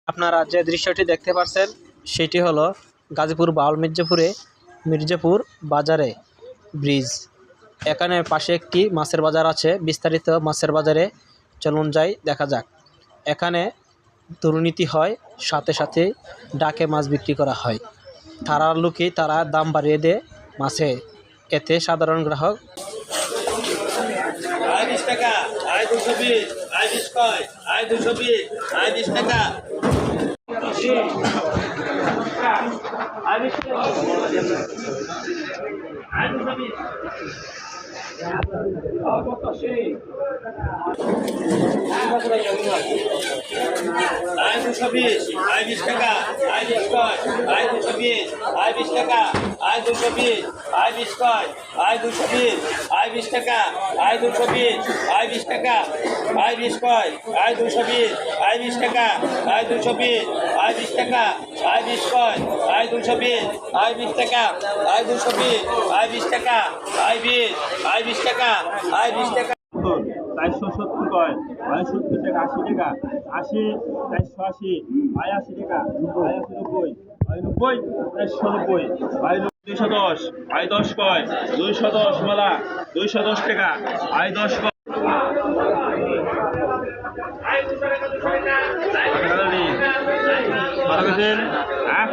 আপনারা যে দৃশ্যটি দেখতে পাচ্ছেন সেটি হলো গাজীপুর বাউল মির্জাপুর বাজারে ব্রিজ। এখানে পাশে একটি মাছের বাজার আছে। বিস্তারিত মাছের বাজারে চলুন যাই, দেখা যাক। এখানে দুর্নীতি হয়, সাথে সাথে ডাকে মাছ বিক্রি করা হয়। তারা লোকই তারা দাম বাড়িয়ে দেয় মাছে, এতে সাধারণ গ্রাহক আয় 220, আয় 20 টাকা, আয় 20 কয়, আয় 220, আয় 20 টাকা, আয় 220, আয় 20 কয়, আয় 220, আয় 20 টাকা, আয় 220, আয় 20 টাকা, আয় 20 কয়, আয় 220, আয় 20 টাকা, আয় 220, আয় 20 টাকা, আয় 20 কয়, আয় 220, আয় 20 টাকা, আয় 220, আয় 20 টাকা, আয় 20, আয় 20 টাকা, আয় 20 টাকা। 470 কয়, আয় 70 টাকা, 80 টাকা, 80, 480, আয় 80 টাকা, আয় 80, 90, আয় 90, 490, আয় 210, আয় 10 কয়, 210 মেলা, 210 টাকা, আয় 10 কয়। ভালো গেছেন? হ্যাঁ?